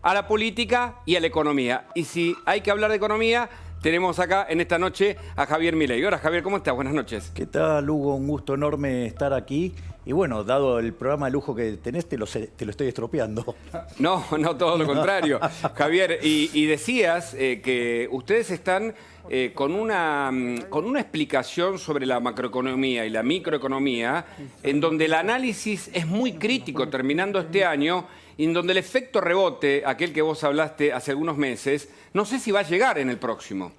a la política y a la economía. Y si hay que hablar de economía, tenemos acá en esta noche a Javier Milei. Hola Javier, ¿cómo estás? Buenas noches. ¿Qué tal, Hugo? Un gusto enorme estar aquí. Y bueno, dado el programa de lujo que tenés, te lo estoy estropeando. No, todo lo contrario. Javier, y decías que ustedes están con una explicación sobre la macroeconomía y la microeconomía, en donde el análisis es muy crítico terminando este año, y en donde el efecto rebote, aquel que vos hablaste hace algunos meses, no sé si va a llegar en el próximo.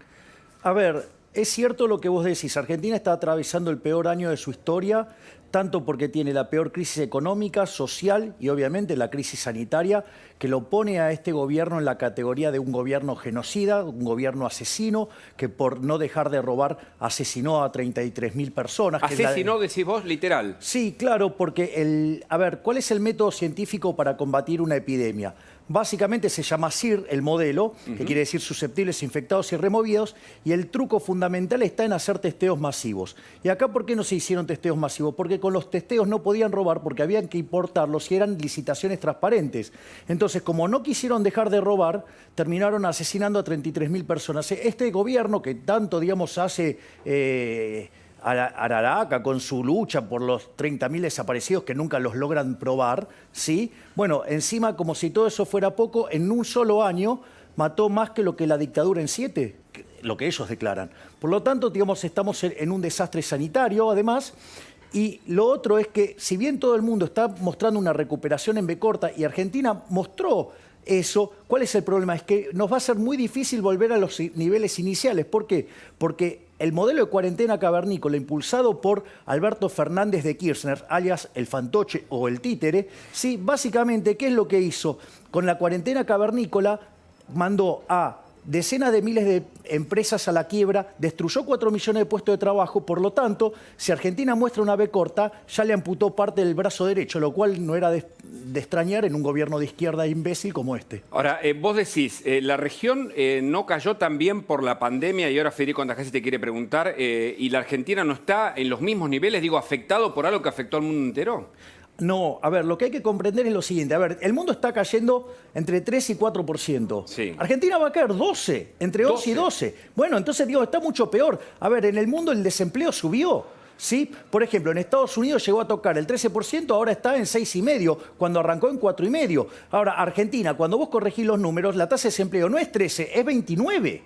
A ver, es cierto lo que vos decís. Argentina está atravesando el peor año de su historia, tanto porque tiene la peor crisis económica, social y obviamente la crisis sanitaria, que lo pone a este gobierno en la categoría de un gobierno genocida, un gobierno asesino, que por no dejar de robar asesinó a 33.000 personas. ¿Asesinó, decís vos, literal? Sí, claro, porque a ver, ¿cuál es el método científico para combatir una epidemia? Básicamente se llama SIR, el modelo, que quiere decir susceptibles, infectados y removidos, y el truco fundamental está en hacer testeos masivos. ¿Y acá por qué no se hicieron testeos masivos? Porque con los testeos no podían robar porque habían que importarlos y eran licitaciones transparentes. Entonces, como no quisieron dejar de robar, terminaron asesinando a 33.000 personas. Este gobierno que tanto, digamos, hace Araraca con su lucha por los 30.000 desaparecidos que nunca los logran probar, ¿sí? Bueno, encima, como si todo eso fuera poco, en un solo año mató más que lo que la dictadura en 7, lo que ellos declaran. Por lo tanto, digamos, estamos en un desastre sanitario, además. Y lo otro es que, si bien todo el mundo está mostrando una recuperación en B corta y Argentina mostró eso, ¿cuál es el problema? Es que nos va a ser muy difícil volver a los niveles iniciales. ¿Por qué? Porque el modelo de cuarentena cavernícola impulsado por Alberto Fernández de Kirchner, alias el fantoche o el títere, sí, básicamente, ¿qué es lo que hizo? Con la cuarentena cavernícola mandó a decenas de miles de empresas a la quiebra, destruyó 4 millones de puestos de trabajo. Por lo tanto, si Argentina muestra una B corta, ya le amputó parte del brazo derecho, lo cual no era de extrañar en un gobierno de izquierda imbécil como este. Ahora, vos decís, la región no cayó tan bien por la pandemia, y ahora Federico Andajasi te quiere preguntar, y la Argentina no está en los mismos niveles, digo, afectado por algo que afectó al mundo entero. No, a ver, lo que hay que comprender es lo siguiente. A ver, el mundo está cayendo entre 3 y 4%. Sí. Argentina va a caer 12, entre 11 y 12. Bueno, entonces, digo, está mucho peor. A ver, en el mundo el desempleo subió. ¿Sí? Por ejemplo, en Estados Unidos llegó a tocar el 13%, ahora está en 6,5%, cuando arrancó en 4,5%. Ahora, Argentina, cuando vos corregís los números, la tasa de desempleo no es 13, es 29%.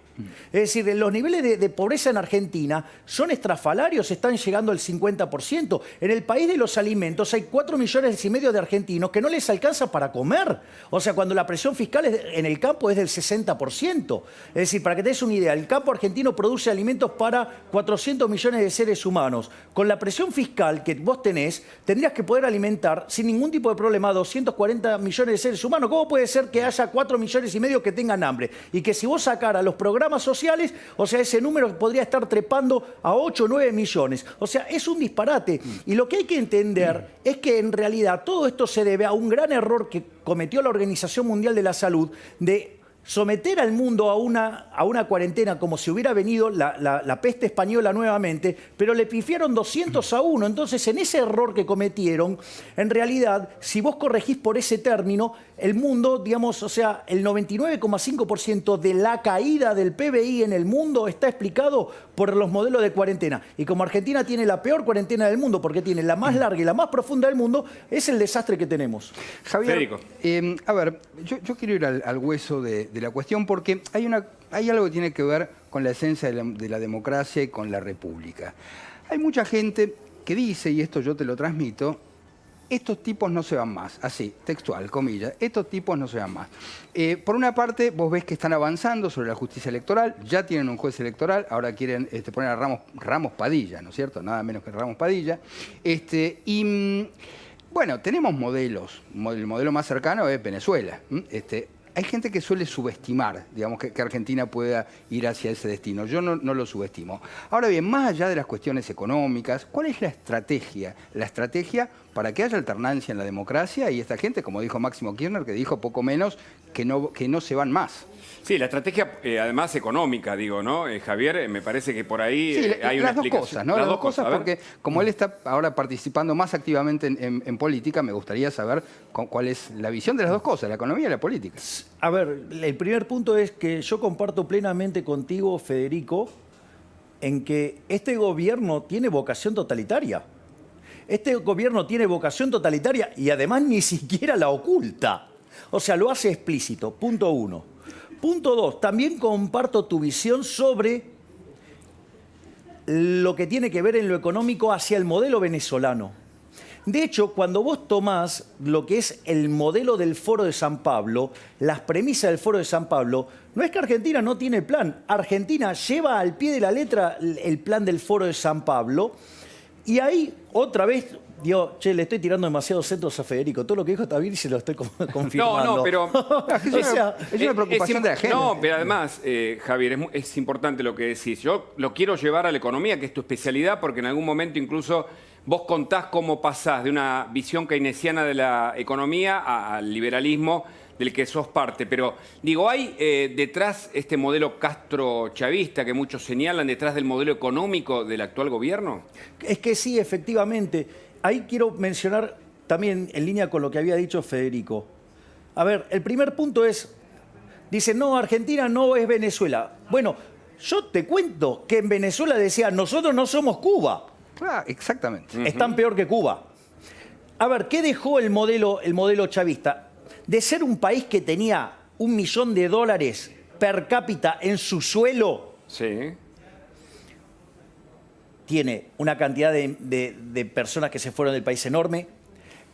Es decir, los niveles de pobreza en Argentina son estrafalarios, están llegando al 50%. En el país de los alimentos hay 4,5 millones de argentinos que no les alcanza para comer. O sea, cuando la presión fiscal en el campo es del 60%. Es decir, para que te des una idea, el campo argentino produce alimentos para 400 millones de seres humanos. Con la presión fiscal que vos tenés, tendrías que poder alimentar sin ningún tipo de problema a 240 millones de seres humanos. ¿Cómo puede ser que haya 4,5 millones que tengan hambre? Y que si vos sacaras los programas sociales, o sea, ese número podría estar trepando a 8 o 9 millones. O sea, es un disparate. Y lo que hay que entender es que en realidad todo esto se debe a un gran error que cometió la Organización Mundial de la Salud de someter al mundo a una cuarentena como si hubiera venido la peste española nuevamente, pero le pifiaron 200-1. Entonces, en ese error que cometieron, en realidad, si vos corregís por ese término, el mundo, digamos, o sea, el 99,5% de la caída del PBI en el mundo está explicado por los modelos de cuarentena. Y como Argentina tiene la peor cuarentena del mundo, porque tiene la más larga y la más profunda del mundo, es el desastre que tenemos. Javier, a ver, yo quiero ir al hueso de la cuestión, porque hay algo que tiene que ver con la esencia de la democracia y con la república. Hay mucha gente que dice, y esto yo te lo transmito, estos tipos no se van más, así, textual, comillas, estos tipos no se van más. Por una parte, vos ves que están avanzando sobre la justicia electoral, ya tienen un juez electoral, ahora quieren poner a Ramos Padilla, ¿no es cierto? Nada menos que Ramos Padilla. Bueno, tenemos modelos, el modelo más cercano es Venezuela. Hay gente que suele subestimar, digamos, que Argentina pueda ir hacia ese destino. Yo no lo subestimo. Ahora bien, más allá de las cuestiones económicas, ¿cuál es la estrategia? La estrategia para que haya alternancia en la democracia y esta gente, como dijo Máximo Kirchner, que dijo poco menos, que no se van más. Sí, la estrategia además económica, digo, ¿no? Javier, me parece que por ahí Sí, hay una las dos explicación. cosas, ¿no? Las dos cosas, porque como él está ahora participando más activamente en política, me gustaría saber cuál es la visión de las dos cosas, la economía y la política. A ver, el primer punto es que yo comparto plenamente contigo, Federico, en que este gobierno tiene vocación totalitaria. Este gobierno tiene vocación totalitaria y además ni siquiera la oculta. O sea, lo hace explícito, punto uno. Punto dos, también comparto tu visión sobre lo que tiene que ver en lo económico hacia el modelo venezolano. De hecho, cuando vos tomás lo que es el modelo del Foro de San Pablo, las premisas del Foro de San Pablo, no es que Argentina no tiene plan. Argentina lleva al pie de la letra el plan del Foro de San Pablo y ahí otra vez... Digo, che, le estoy tirando demasiados centros a Federico. Todo lo que dijo está bien y se lo estoy confirmando. No, pero... O sea, es una preocupación de la gente. No, pero además, Javier, es importante lo que decís. Yo lo quiero llevar a la economía, que es tu especialidad, porque en algún momento incluso vos contás cómo pasás de una visión keynesiana de la economía al liberalismo del que sos parte. Pero, digo, ¿hay detrás este modelo castro-chavista que muchos señalan, detrás del modelo económico del actual gobierno? Es que sí, efectivamente. Ahí quiero mencionar también en línea con lo que había dicho Federico. A ver, el primer punto es, dice, no, Argentina no es Venezuela. Bueno, yo te cuento que en Venezuela decía, nosotros no somos Cuba. Ah, exactamente. Están peor que Cuba. A ver, ¿qué dejó el modelo chavista? De ser un país que tenía $1 millón per cápita en su suelo, Sí. tiene una cantidad de personas que se fueron del país enorme.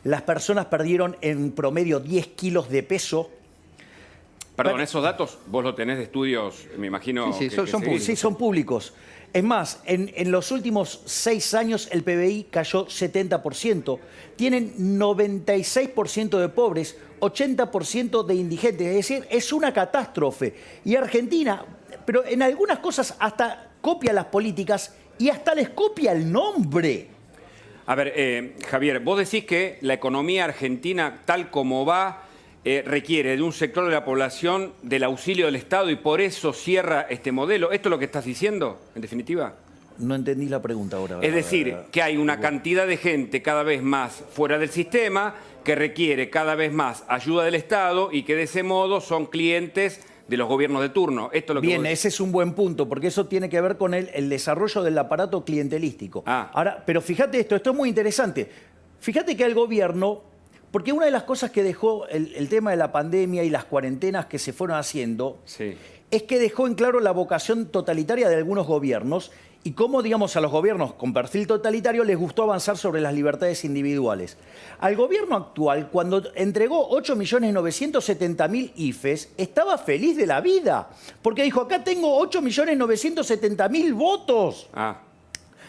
Las personas perdieron en promedio 10 kilos de peso. Perdón, esos datos vos los tenés de estudios, me imagino. Sí, son seguís. públicos. Sí, son públicos. Es más, en los últimos 6 años el PBI cayó 70%. Tienen 96% de pobres, 80% de indigentes. Es decir, es una catástrofe. Y Argentina, pero en algunas cosas hasta copia las políticas y hasta les copia el nombre. A ver, Javier, vos decís que la economía argentina, tal como va, requiere de un sector de la población del auxilio del Estado y por eso cierra este modelo. ¿Esto es lo que estás diciendo, en definitiva? No entendí la pregunta ahora. Es decir, que hay una cantidad de gente cada vez más fuera del sistema que requiere cada vez más ayuda del Estado y que de ese modo son clientes de los gobiernos de turno. Esto es lo que Bien, ese es un buen punto, porque eso tiene que ver con el desarrollo del aparato clientelístico. Ahora, pero fíjate esto es muy interesante. Fíjate que el gobierno, porque una de las cosas que dejó el tema de la pandemia y las cuarentenas que se fueron haciendo, Sí. es que dejó en claro la vocación totalitaria de algunos gobiernos y cómo, digamos, a los gobiernos con perfil totalitario les gustó avanzar sobre las libertades individuales. Al gobierno actual, cuando entregó 8.970.000 IFES, estaba feliz de la vida, porque dijo, acá tengo 8.970.000 votos.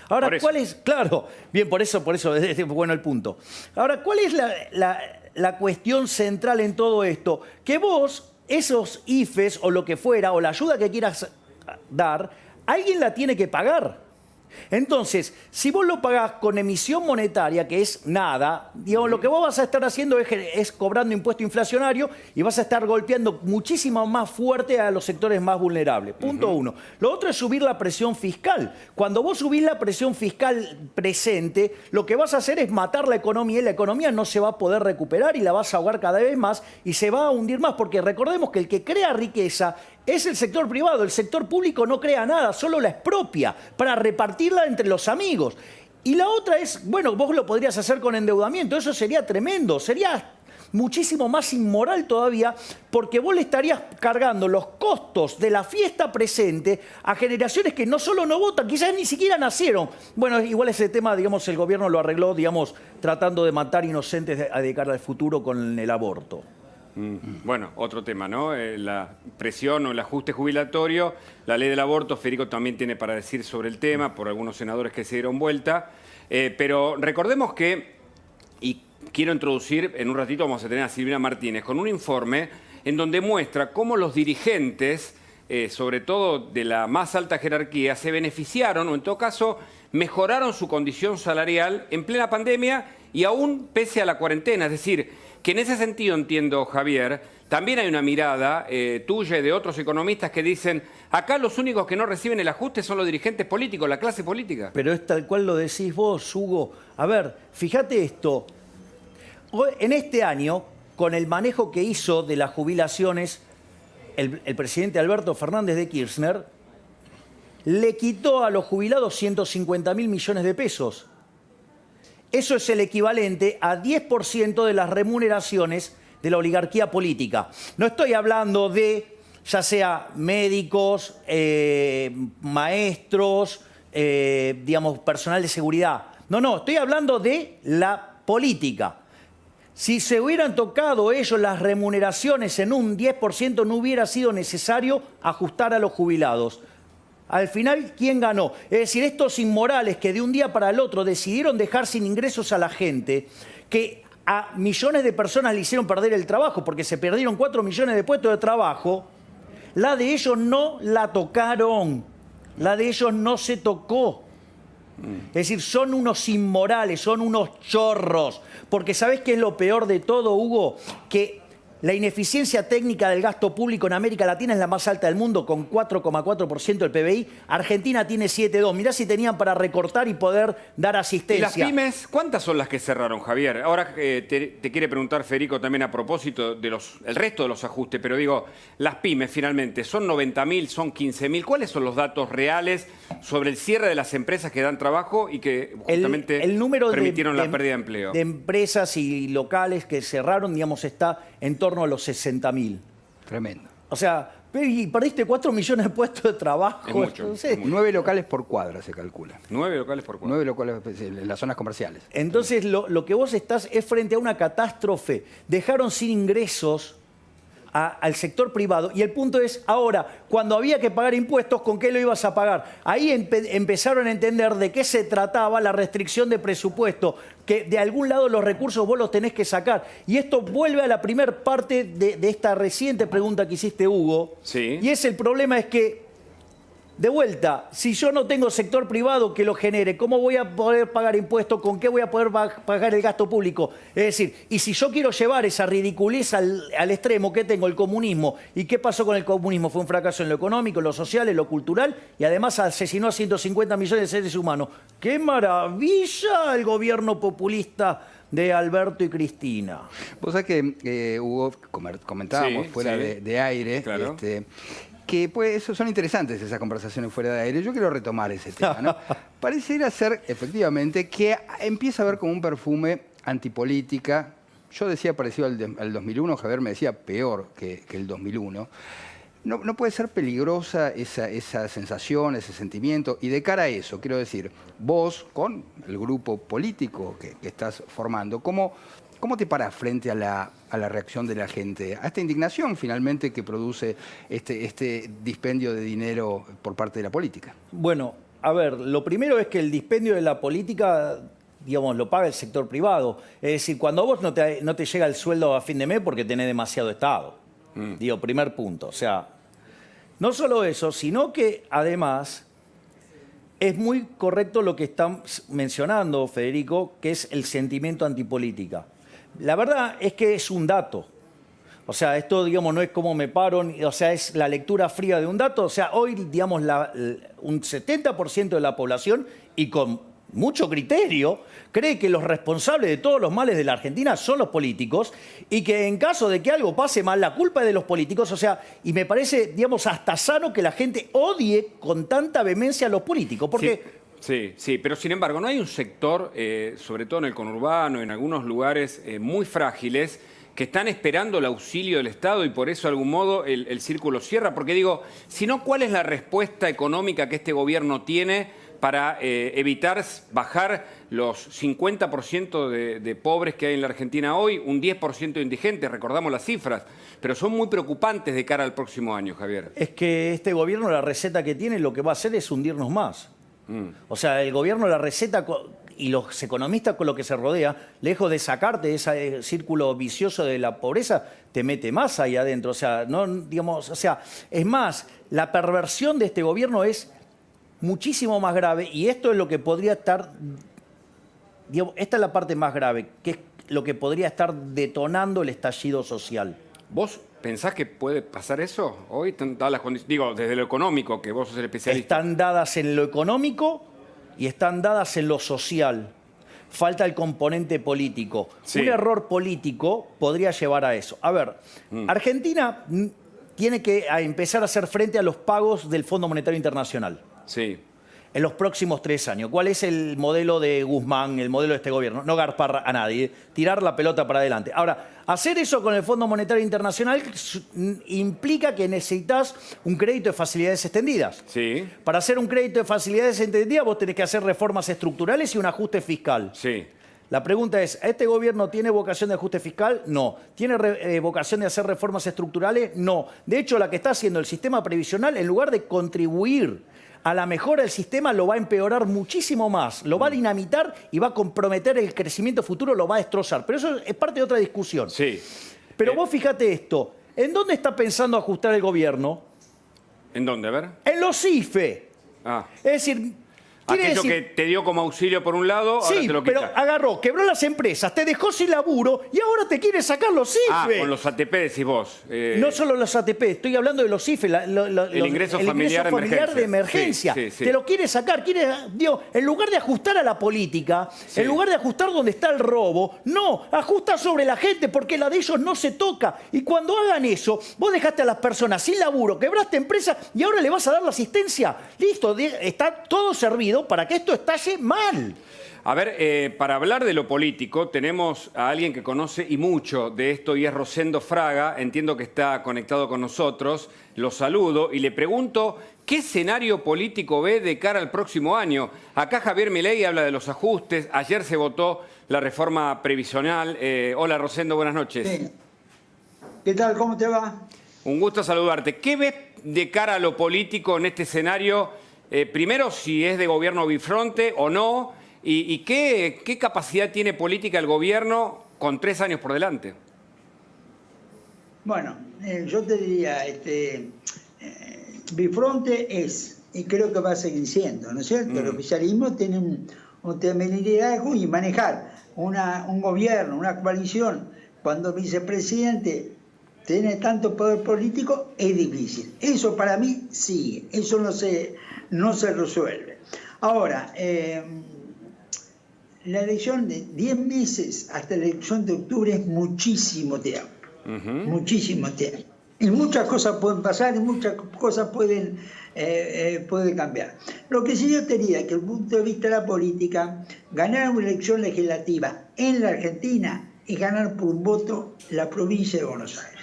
Ahora, ¿cuál es? Claro, bien, por eso es bueno el punto. Ahora, ¿cuál es la cuestión central en todo esto? Que vos, esos IFES o lo que fuera, o la ayuda que quieras dar, alguien la tiene que pagar. Entonces, si vos lo pagás con emisión monetaria, que es nada, digamos, lo que vos vas a estar haciendo es cobrando impuesto inflacionario y vas a estar golpeando muchísimo más fuerte a los sectores más vulnerables. Punto uno. Lo otro es subir la presión fiscal. Cuando vos subís la presión fiscal presente, lo que vas a hacer es matar la economía y la economía no se va a poder recuperar y la vas a ahogar cada vez más y se va a hundir más, porque recordemos que el que crea riqueza es el sector privado. El sector público no crea nada, solo la expropia para repartirla entre los amigos. Y la otra es, bueno, vos lo podrías hacer con endeudamiento, eso sería tremendo, sería muchísimo más inmoral todavía, porque vos le estarías cargando los costos de la fiesta presente a generaciones que no solo no votan, quizás ni siquiera nacieron. Bueno, igual ese tema, digamos, el gobierno lo arregló, digamos, tratando de matar inocentes a de cara al futuro con el aborto. Bueno, otro tema, ¿no? La presión o el ajuste jubilatorio, la ley del aborto, Federico también tiene para decir sobre el tema, por algunos senadores que se dieron vuelta, pero recordemos que, y quiero introducir, en un ratito vamos a tener a Silvina Martínez, con un informe en donde muestra cómo los dirigentes, sobre todo de la más alta jerarquía, se beneficiaron o en todo caso mejoraron su condición salarial en plena pandemia y aún pese a la cuarentena. Es decir, que en ese sentido entiendo, Javier, también hay una mirada tuya y de otros economistas que dicen, acá los únicos que no reciben el ajuste son los dirigentes políticos, la clase política. Pero es tal cual lo decís vos, Hugo. A ver, fíjate esto. En este año, con el manejo que hizo de las jubilaciones, el presidente Alberto Fernández de Kirchner le quitó a los jubilados 150.000 millones de pesos. Eso es el equivalente a 10% de las remuneraciones de la oligarquía política. No estoy hablando de, ya sea médicos, maestros, digamos, personal de seguridad. No, estoy hablando de la política. Si se hubieran tocado ellos las remuneraciones en un 10%, no hubiera sido necesario ajustar a los jubilados. Al final, ¿quién ganó? Es decir, estos inmorales que de un día para el otro decidieron dejar sin ingresos a la gente, que a millones de personas le hicieron perder el trabajo, porque se perdieron 4 millones de puestos de trabajo, la de ellos no la tocaron, la de ellos no se tocó. Es decir, son unos inmorales, son unos chorros. Porque ¿sabés qué es lo peor de todo, Hugo? Que la ineficiencia técnica del gasto público en América Latina es la más alta del mundo, con 4,4% del PBI. Argentina tiene 7,2%. Mirá si tenían para recortar y poder dar asistencia. ¿Y las pymes, cuántas son las que cerraron, Javier? Ahora te quiere preguntar Federico también a propósito del resto de los ajustes, pero digo, las pymes finalmente, ¿son 90.000, son 15.000? ¿Cuáles son los datos reales sobre el cierre de las empresas que dan trabajo y que justamente el número permitieron la pérdida de empleo? De empresas y locales que cerraron, digamos, está en torno a los 60.000. Tremendo. O sea, y perdiste 4 millones de puestos de trabajo. Es mucho, Entonces, es mucho. 9 locales por cuadra se calcula. 9 locales por cuadra. 9 locales en las zonas comerciales. Entonces lo que vos estás es frente a una catástrofe. Dejaron sin ingresos al sector privado. Y el punto es, ahora, cuando había que pagar impuestos, ¿con qué lo ibas a pagar? Ahí empezaron a entender de qué se trataba la restricción de presupuesto, que de algún lado los recursos vos los tenés que sacar. Y esto vuelve a la primer parte de esta reciente pregunta que hiciste, Hugo. Sí. Y el problema es que, de vuelta, si yo no tengo sector privado que lo genere, ¿cómo voy a poder pagar impuestos? ¿Con qué voy a poder pagar el gasto público? Es decir, y si yo quiero llevar esa ridiculez al extremo, ¿qué tengo? El comunismo. ¿Y qué pasó con el comunismo? Fue un fracaso en lo económico, en lo social, en lo cultural, y además asesinó a 150 millones de seres humanos. ¡Qué maravilla el gobierno populista de Alberto y Cristina! Vos sabés que, Hugo, comentábamos Sí, fuera sí. de aire, Claro. que pues, son interesantes esas conversaciones fuera de aire. Yo quiero retomar ese tema, ¿no? Pareciera ser, efectivamente, que empieza a haber como un perfume antipolítica. Yo decía parecido al 2001, Javier me decía peor que el 2001. ¿No puede ser peligrosa esa sensación, ese sentimiento? Y de cara a eso, quiero decir, vos, con el grupo político que estás formando, ¿cómo te parás frente a la reacción de la gente? A esta indignación, finalmente, que produce este dispendio de dinero por parte de la política. Bueno, a ver, lo primero es que el dispendio de la política, digamos, lo paga el sector privado. Es decir, cuando a vos no te llega el sueldo a fin de mes porque tenés demasiado Estado. Digo, primer punto. O sea, no solo eso, sino que además es muy correcto lo que están mencionando, Federico, que es el sentimiento antipolítica. La verdad es que es un dato. O sea, esto, digamos, no es como me paro, o sea, es la lectura fría de un dato. O sea, hoy, digamos, un 70% de la población, y con mucho criterio, cree que los responsables de todos los males de la Argentina son los políticos y que en caso de que algo pase mal, la culpa es de los políticos. O sea, y me parece, digamos, hasta sano que la gente odie con tanta vehemencia a los políticos. Porque... Sí, pero sin embargo, no hay un sector, sobre todo en el conurbano, en algunos lugares muy frágiles, que están esperando el auxilio del Estado y por eso de algún modo el círculo cierra. Porque digo, si no, ¿cuál es la respuesta económica que este gobierno tiene para evitar bajar los 50% de pobres que hay en la Argentina hoy, un 10% de indigentes? Recordamos las cifras, pero son muy preocupantes de cara al próximo año, Javier. Es que este gobierno, la receta que tiene, lo que va a hacer es hundirnos más. O sea, el gobierno, la receta y los economistas con los que se rodea, lejos de sacarte de ese círculo vicioso de la pobreza, te mete más ahí adentro. O sea, no, digamos, o sea, es más, la perversión de este gobierno es muchísimo más grave y esto es lo que podría estar Digo, esta es la parte más grave, que es lo que podría estar detonando el estallido social. ¿Vos pensás que puede pasar eso? Hoy están dadas las condiciones, digo, desde lo económico, que vos sos el especialista. Están dadas en lo económico y están dadas en lo social. Falta el componente político. Sí. Un error político podría llevar a eso. A ver, Argentina tiene que empezar a hacer frente a los pagos del Fondo Monetario Internacional. Sí. En los próximos 3 años. ¿Cuál es el modelo de Guzmán, el modelo de este gobierno? No garpar a nadie, tirar la pelota para adelante. Ahora, hacer eso con el Fondo Monetario Internacional implica que necesitas un crédito de facilidades extendidas. Sí. Para hacer un crédito de facilidades extendidas vos tenés que hacer reformas estructurales y un ajuste fiscal. Sí. La pregunta es, ¿este gobierno tiene vocación de ajuste fiscal? No. ¿Tiene vocación de hacer reformas estructurales? No. De hecho, la que está haciendo el sistema previsional, en lugar de contribuir a la mejora del sistema, lo va a empeorar muchísimo más, lo va a dinamitar y va a comprometer el crecimiento futuro, lo va a destrozar. Pero eso es parte de otra discusión. Sí. Pero vos fíjate esto, ¿en dónde está pensando ajustar el gobierno? ¿En dónde? A ver. En los IFE. Ah. Es decir, Aquello que te dio como auxilio por un lado, ahora sí, te lo quita. pero agarró, quebró las empresas, te dejó sin laburo y ahora te quiere sacar los IFE. Ah, con los ATP decís vos. No solo los ATP, estoy hablando de los IFE, el ingreso familiar de emergencia. Sí, sí, sí. Te lo quiere sacar, digo, en lugar de ajustar a la política, Sí. en lugar de ajustar donde está el robo, no, ajusta sobre la gente porque la de ellos no se toca. Y cuando hagan eso, vos dejaste a las personas sin laburo, quebraste empresas y ahora le vas a dar la asistencia. Listo, está todo servido para que esto estalle mal. A ver, para hablar de lo político, tenemos a alguien que conoce y mucho de esto y es Rosendo Fraga. Entiendo que está conectado con nosotros. Lo saludo y le pregunto, ¿qué escenario político ve de cara al próximo año? Acá Javier Milei habla de los ajustes. Ayer se votó la reforma previsional. Hola, Rosendo, buenas noches. Sí. ¿Qué tal? ¿Cómo te va? Un gusto saludarte. ¿Qué ves de cara a lo político en este escenario? Primero, si es de gobierno bifronte o no. ¿Y qué capacidad tiene política el gobierno con 3 años por delante? Bueno, yo te diría, bifronte es, y creo que va a seguir siendo, ¿no es cierto? El oficialismo tiene un tema de liderazgo y manejar un gobierno, una coalición, cuando el vicepresidente tiene tanto poder político, es difícil. Eso para mí sigue, eso no se resuelve. Ahora, la elección de 10 meses hasta la elección de octubre es muchísimo tiempo. Muchísimo tiempo. Y muchas cosas pueden pasar y muchas cosas pueden cambiar. Lo que sí yo te diría, que desde el punto de vista de la política, ganar una elección legislativa en la Argentina es ganar por un voto la provincia de Buenos Aires.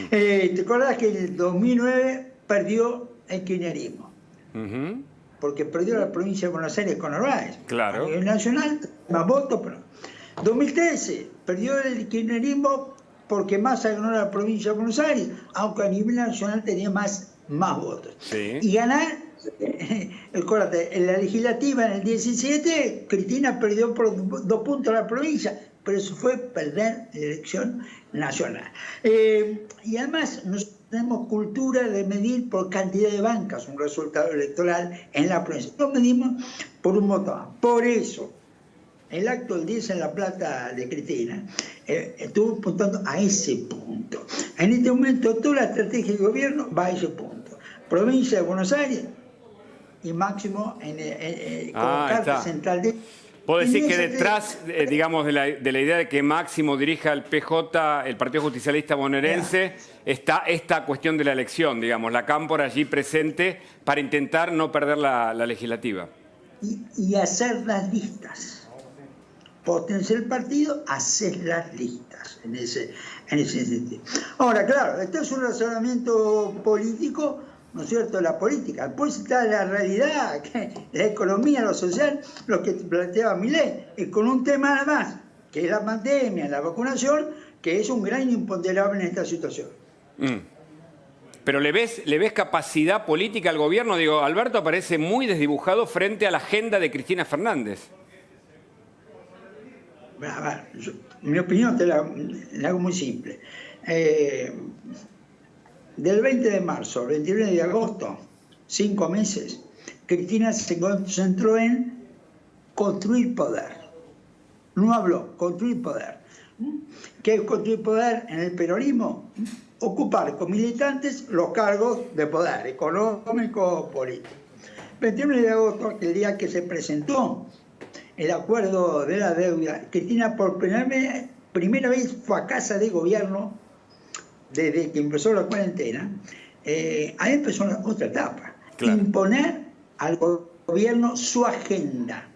¿Te acuerdas que en el 2009 perdió el kirchnerismo? Porque perdió la provincia de Buenos Aires con Narváez. Claro. A nivel nacional, más votos, pero... 2013 perdió el kirchnerismo porque Massa ganó la provincia de Buenos Aires, aunque a nivel nacional tenía más votos. Sí. Y ganar, acuérdate, en la legislativa en el 17, Cristina perdió por 2 puntos la provincia, pero eso fue perder la elección nacional. Y además nosotros tenemos cultura de medir por cantidad de bancas un resultado electoral en la provincia. Lo medimos por un voto. Por eso, el acto del 10 en La Plata de Cristina estuvo apuntando a ese punto. En este momento toda la estrategia de gobierno va a ese punto. Provincia de Buenos Aires y Máximo como carta central de... ¿Puedo decir que detrás, digamos, de la idea de que Máximo dirija el PJ, el Partido Justicialista Bonaerense, está esta cuestión de la elección, digamos, la Cámpora allí presente para intentar no perder la legislativa? Y hacer las listas. Potenciar el partido, hacer las listas en ese sentido. Ahora, claro, este es un razonamiento político, ¿no es cierto?, la política. Después está la realidad, la economía, lo social, lo que planteaba Milei, y con un tema nada más, que es la pandemia, la vacunación, que es un gran imponderable en esta situación. ¿Pero le ves capacidad política al gobierno? Digo, Alberto aparece muy desdibujado frente a la agenda de Cristina Fernández. A ver, mi opinión te la hago muy simple. Del 20 de marzo al 29 de agosto, 5 meses, Cristina se concentró en construir poder. no habló, construir poder. ¿Qué es construir poder en el peronismo? Ocupar con militantes los cargos de poder económico, político. 21 de agosto, el día que se presentó el acuerdo de la deuda, Cristina por primera vez fue a casa de gobierno desde que empezó la cuarentena. Ahí empezó otra etapa, claro. Imponer al gobierno su agenda.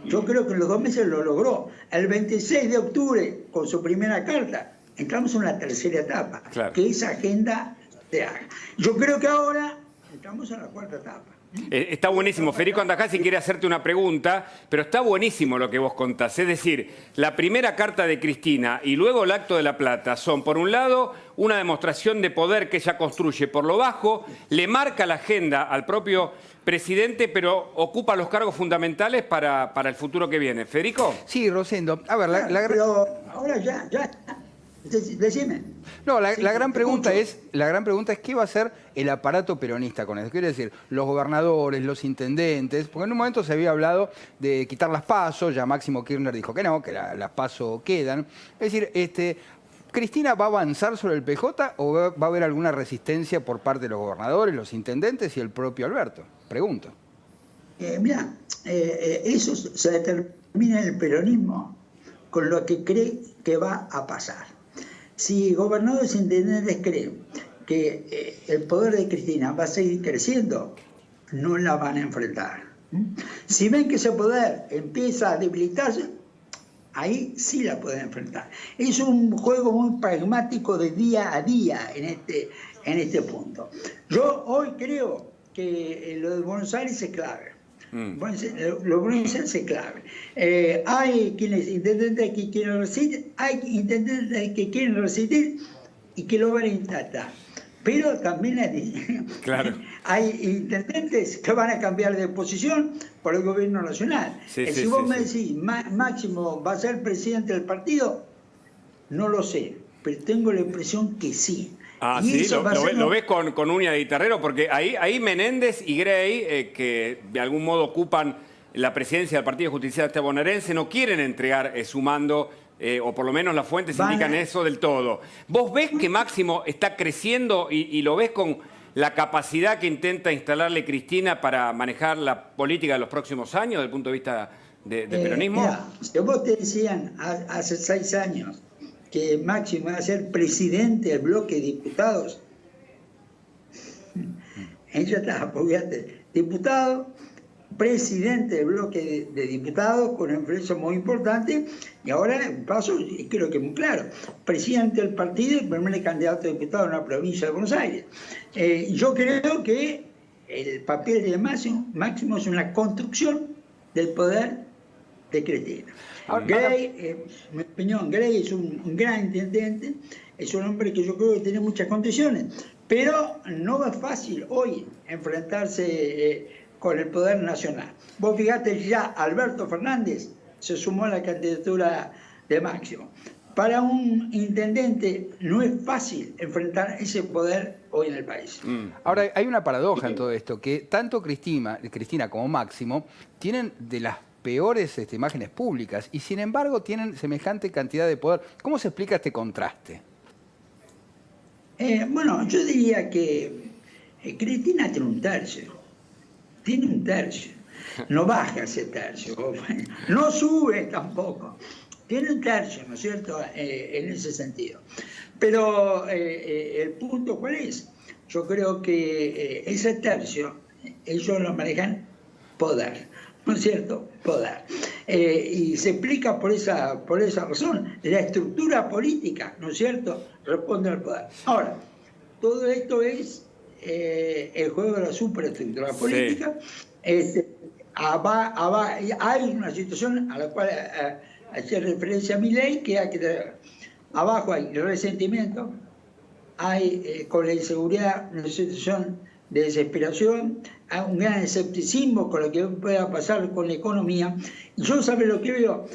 Yo creo que en los 2 meses lo logró. El 26 de octubre, con su primera carta, entramos en una tercera etapa, claro. Que esa agenda se haga. Yo creo que ahora entramos en la cuarta etapa. Está buenísimo. Federico Andajasi quiere hacerte una pregunta, pero está buenísimo lo que vos contás. Es decir, la primera carta de Cristina y luego el Acto de la Plata son, por un lado, una demostración de poder que ella construye por lo bajo, le marca la agenda al propio presidente, pero ocupa los cargos fundamentales para el futuro que viene. ¿Federico? Sí, Rosendo. A ver, pero ahora ya. Decime. No, la gran pregunta es ¿qué va a hacer el aparato peronista con eso? Quiere decir, los gobernadores, los intendentes, porque en un momento se había hablado de quitar las PASO, ya Máximo Kirchner dijo que no, que las PASO quedan. Es decir, ¿Cristina va a avanzar sobre el PJ o va a haber alguna resistencia por parte de los gobernadores, los intendentes y el propio Alberto? Pregunto. Mira, eso se determina en el peronismo con lo que cree que va a pasar. Si gobernadores e intendentes creen que el poder de Cristina va a seguir creciendo, no la van a enfrentar. Si ven que ese poder empieza a debilitarse, ahí sí la pueden enfrentar. Es un juego muy pragmático de día a día en este punto. Yo hoy creo que lo de Buenos Aires es clave. Lo Buenos Aires es clave. Hay quienes intendentes que quieren resistir, hay intendentes que quieren resistir y que lo van a intentar. Pero también hay intendentes que van a cambiar de posición por el gobierno nacional. Si vos me decís, Máximo va a ser presidente del partido, no lo sé, pero tengo la impresión que sí. Ah, sí, lo ves con uña de guitarrero, porque ahí Menéndez y Grey, que de algún modo ocupan la presidencia del Partido Justicialista Bonaerense, no quieren entregar su mando, o por lo menos las fuentes indican eso del todo. ¿Vos ves que Máximo está creciendo y lo ves con la capacidad que intenta instalarle Cristina para manejar la política de los próximos años desde el punto de vista del peronismo? Mira, si vos te decían hace 6 años que Máximo va a ser presidente del bloque de diputados, ella está, porque diputado, presidente del bloque de diputados con una influencia muy importante, y ahora en paso, creo que muy claro, presidente del partido y primer candidato a diputado en la provincia de Buenos Aires. Yo creo que el papel de Máximo es una construcción del poder de Cristina. Grey, en mi opinión, Grey es un gran intendente, es un hombre que yo creo que tiene muchas condiciones, pero no es fácil hoy enfrentarse con el poder nacional. Vos fíjate, ya Alberto Fernández se sumó a la candidatura de Máximo. Para un intendente no es fácil enfrentar ese poder hoy en el país. Ahora, hay una paradoja en todo esto, que tanto Cristina como Máximo tienen de las peores imágenes públicas y sin embargo tienen semejante cantidad de poder. ¿Cómo se explica este contraste? Bueno, yo diría que Cristina tiene un tercio. No baja ese tercio, no sube tampoco. Tiene un tercio, ¿no es cierto?, en ese sentido. Pero el punto, ¿cuál es? Yo creo que ese tercio, ellos lo manejan poder, ¿no es cierto? Poder. Y se explica por esa razón. La estructura política, ¿no es cierto?, responde al poder. Ahora, todo esto es el juego de la superestructura política. Hay una situación a la cual hace referencia a Milei, que hay que tener. Abajo hay resentimiento, hay con la inseguridad una situación de desesperación, hay un gran escepticismo con lo que pueda pasar con la economía. Y yo, ¿sabes lo que veo?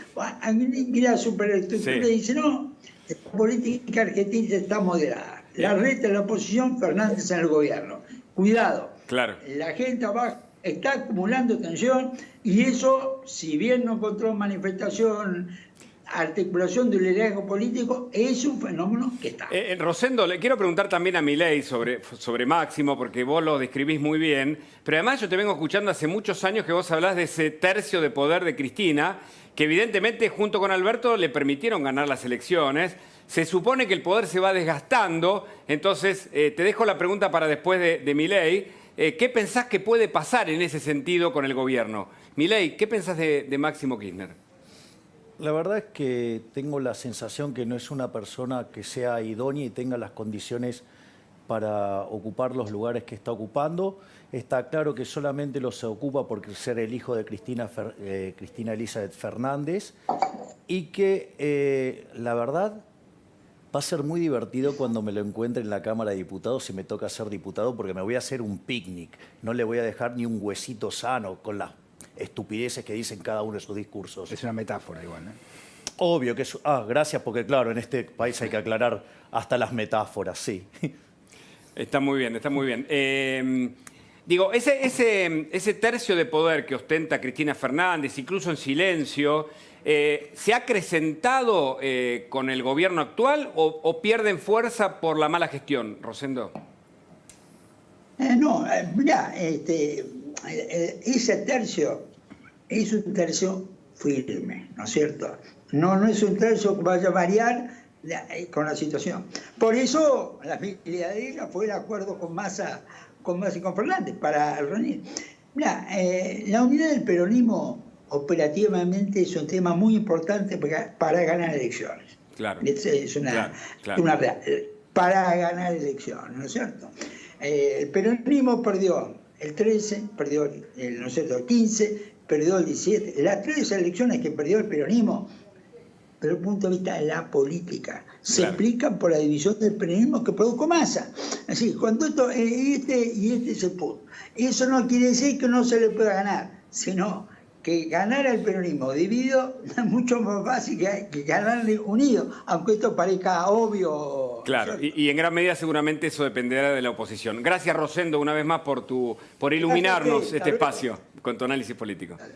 Mira la superestructura y dice, no, la política argentina está moderada. La reta de la oposición, Fernández en el gobierno. Cuidado. Claro. La gente abajo está acumulando tensión y eso, si bien no encontró manifestación, articulación del liderazgo político, es un fenómeno que está. Rosendo, le quiero preguntar también a Milei sobre Máximo, porque vos lo describís muy bien, pero además yo te vengo escuchando hace muchos años que vos hablás de ese tercio de poder de Cristina, que evidentemente junto con Alberto le permitieron ganar las elecciones. Se supone que el poder se va desgastando, entonces te dejo la pregunta para después de Milei. ¿Qué pensás que puede pasar en ese sentido con el gobierno? Milei, ¿qué pensás de Máximo Kirchner? La verdad es que tengo la sensación que no es una persona que sea idónea y tenga las condiciones para ocupar los lugares que está ocupando. Está claro que solamente los ocupa por ser el hijo de Cristina Elizabeth Fernández y que la verdad va a ser muy divertido cuando me lo encuentre en la Cámara de Diputados si me toca ser diputado, porque me voy a hacer un picnic. No le voy a dejar ni un huesito sano con las estupideces que dicen cada uno de sus discursos. Es una metáfora igual, ¿no? Obvio que es... gracias, porque claro, en este país hay que aclarar hasta las metáforas, sí. Está muy bien, está muy bien. Digo, ese tercio de poder que ostenta Cristina Fernández, incluso en silencio, ¿se ha acrecentado con el gobierno actual o pierden fuerza por la mala gestión, Rosendo? No, mirá, ese tercio es un tercio firme, ¿no es cierto? No es un tercio que vaya a variar con la situación. Por eso la fidelidad de ella fue el acuerdo con Massa y con Fernández para reunir. Mirá, la unidad del peronismo operativamente es un tema muy importante para ganar elecciones. Claro. Es una realidad. Para ganar elecciones, ¿no es cierto? El peronismo perdió el 13, perdió el 15, perdió el 17. Las 3 elecciones que perdió el peronismo, desde el punto de vista de la política, se explican por la división del peronismo que produjo Massa. Así, cuando este es el punto. Eso no quiere decir que no se le pueda ganar, sino que ganar al peronismo dividido es mucho más fácil que ganarle unido, aunque esto parezca obvio. Claro, y en gran medida seguramente eso dependerá de la oposición. Gracias, Rosendo, una vez más por iluminarnos este espacio con tu análisis político. Dale.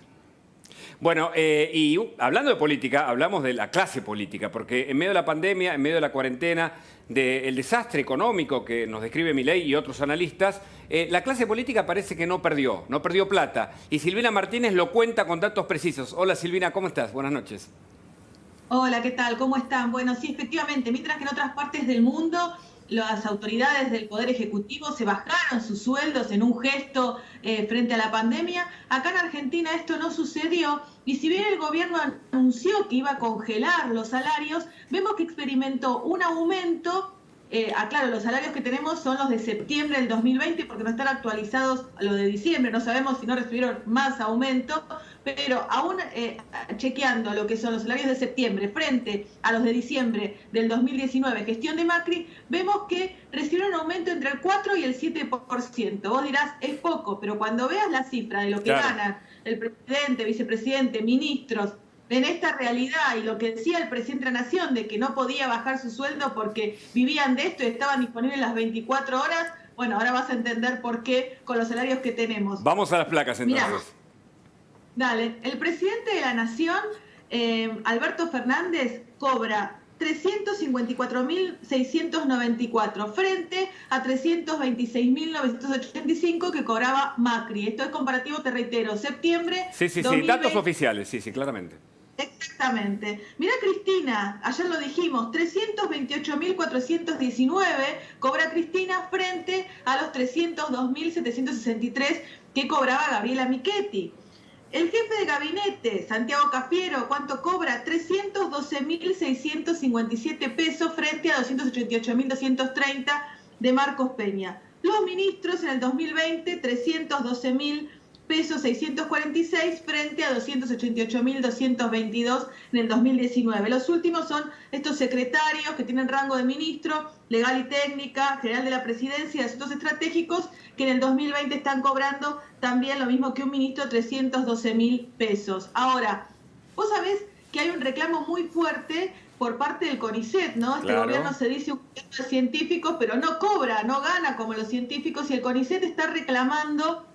Bueno, y hablando de política, hablamos de la clase política, porque en medio de la pandemia, en medio de la cuarentena, del desastre económico que nos describe Milei y otros analistas, la clase política parece que no perdió plata. Y Silvina Martínez lo cuenta con datos precisos. Hola Silvina, ¿cómo estás? Buenas noches. Hola, ¿qué tal? ¿Cómo están? Bueno, sí, efectivamente, mientras que en otras partes del mundo las autoridades del Poder Ejecutivo se bajaron sus sueldos en un gesto frente a la pandemia, acá en Argentina esto no sucedió y si bien el gobierno anunció que iba a congelar los salarios, vemos que experimentó un aumento. Aclaro, los salarios que tenemos son los de septiembre del 2020 porque no están actualizados los de diciembre, no sabemos si no recibieron más aumento, pero aún chequeando lo que son los salarios de septiembre frente a los de diciembre del 2019, gestión de Macri, vemos que recibieron un aumento entre el 4 y el 7%. Vos dirás, es poco, pero cuando veas la cifra de lo que ganan el presidente, vicepresidente, ministros, en esta realidad y lo que decía el presidente de la Nación de que no podía bajar su sueldo porque vivían de esto y estaban disponibles las 24 horas, bueno, ahora vas a entender por qué con los salarios que tenemos. Vamos a las placas entonces. Mirá, dale, el presidente de la Nación, Alberto Fernández, cobra 354.694 frente a 326.985 que cobraba Macri. Esto es comparativo, te reitero, septiembre. Sí, 2020. Datos oficiales, sí, claramente. Exactamente. Mira Cristina, ayer lo dijimos, 328.419 cobra Cristina frente a los 302.763 que cobraba Gabriela Michetti. El jefe de gabinete, Santiago Cafiero, ¿cuánto cobra? 312.657 pesos frente a 288.230 de Marcos Peña. Los ministros en el 2020, 312.000 pesos 646 frente a 288.222 en el 2019. Los últimos son estos secretarios que tienen rango de ministro, legal y técnica, general de la presidencia, de asuntos estratégicos, que en el 2020 están cobrando también lo mismo que un ministro, 312.000 pesos. Ahora, vos sabés que hay un reclamo muy fuerte por parte del CONICET, ¿no? Este gobierno se dice un gobierno de científicos, pero no cobra, no gana como los científicos, y el CONICET está reclamando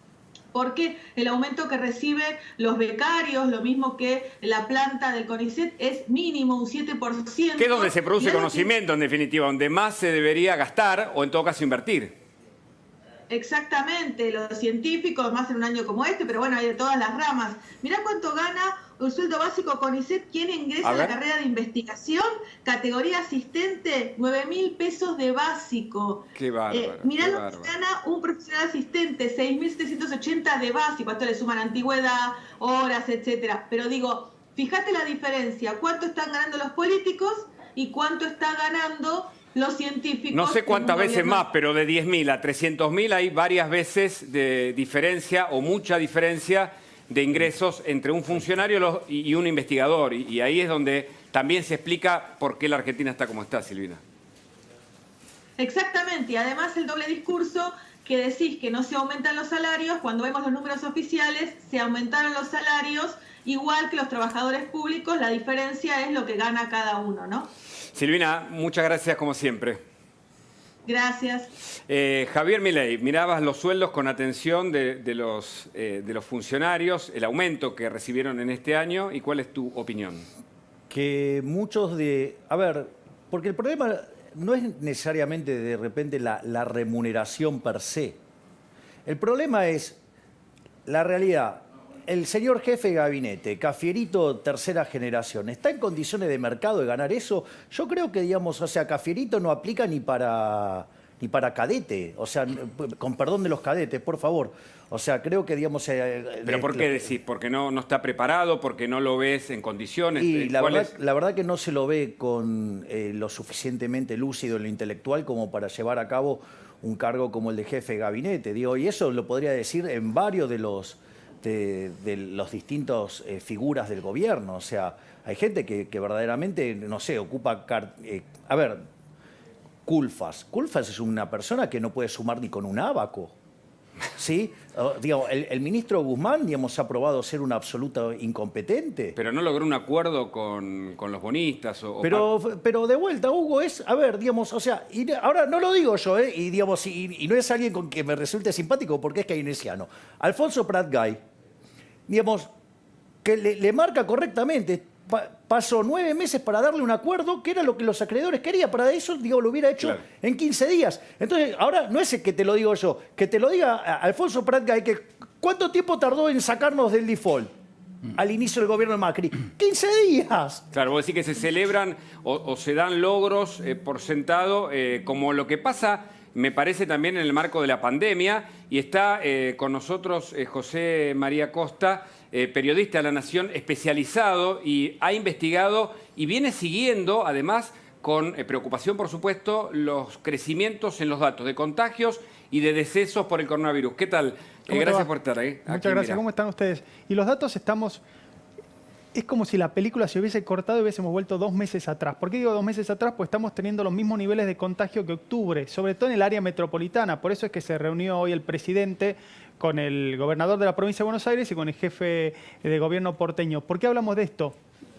porque el aumento que reciben los becarios, lo mismo que la planta del CONICET, es mínimo un 7%. Que es donde se produce conocimiento, en definitiva, donde más se debería gastar o en todo caso invertir. Exactamente, los científicos, más en un año como este, pero bueno, hay de todas las ramas. Mirá cuánto gana un sueldo básico CONICET. ¿Quién ingresa a la carrera de investigación? Categoría asistente, 9.000 pesos de básico. Qué bárbaro. Mirá lo que gana un profesional asistente, 6.780 de básico. A esto le suman antigüedad, horas, etcétera. Pero digo, fíjate la diferencia. ¿Cuánto están ganando los políticos y cuánto está ganando los científicos? No sé cuántas veces más, pero de 10.000 a 300.000 hay varias veces de diferencia o mucha diferencia de ingresos entre un funcionario y un investigador. Y ahí es donde también se explica por qué la Argentina está como está, Silvina. Exactamente, y además el doble discurso que decís que no se aumentan los salarios, cuando vemos los números oficiales, se aumentaron los salarios, igual que los trabajadores públicos, la diferencia es lo que gana cada uno, ¿no? Silvina, muchas gracias como siempre. Gracias. Javier Milei, mirabas los sueldos con atención de los funcionarios, el aumento que recibieron en este año, ¿y cuál es tu opinión? Que muchos de... A ver, porque el problema no es necesariamente de repente la remuneración per se. El problema es la realidad. El señor jefe de gabinete, Cafierito tercera generación, ¿está en condiciones de mercado de ganar eso? Yo creo que, digamos, o sea, Cafierito no aplica ni para cadete, o sea, con perdón de los cadetes, por favor. O sea, creo que, digamos... ¿Pero por qué decís? ¿Porque no está preparado? ¿Porque no lo ves en condiciones? Y la verdad que no se lo ve con lo suficientemente lúcido en lo intelectual como para llevar a cabo un cargo como el de jefe de gabinete. Digo, y eso lo podría decir en varios de los distintos figuras del gobierno. O sea, hay gente que verdaderamente, no sé, ocupa... a ver, Culfas. Culfas es una persona que no puede sumar ni con un ábaco. ¿Sí? Digo, el ministro Guzmán, digamos, ha probado ser un absoluto incompetente. Pero no logró un acuerdo con los bonistas. Pero de vuelta, Hugo, a ver, digamos, o sea, y ahora no lo digo yo, y digamos, y no es alguien con que me resulte simpático porque es keynesiano. Alfonso Prat Gay, digamos, que le marca correctamente. Pasó 9 meses para darle un acuerdo, que era lo que los acreedores querían. Para eso, digo, lo hubiera hecho en 15 días. Entonces, ahora no es que te lo digo yo, que te lo diga Alfonso Prat Gay, que ¿cuánto tiempo tardó en sacarnos del default al inicio del gobierno de Macri? 15 días. Claro, vos decís que se celebran o se dan logros por sentado, como lo que pasa, me parece, también en el marco de la pandemia, y está con nosotros José María Costa, periodista de La Nación, especializado y ha investigado y viene siguiendo, además, con preocupación, por supuesto, los crecimientos en los datos de contagios y de decesos por el coronavirus. ¿Qué tal? Gracias por estar ahí. Muchas gracias. Mirá. ¿Cómo están ustedes? Y los datos estamos... Es como si la película se hubiese cortado y hubiésemos vuelto 2 meses atrás. ¿Por qué digo 2 meses atrás? Pues estamos teniendo los mismos niveles de contagio que octubre, sobre todo en el área metropolitana. Por eso es que se reunió hoy el presidente con el gobernador de la provincia de Buenos Aires y con el jefe de gobierno porteño. ¿Por qué hablamos de esto?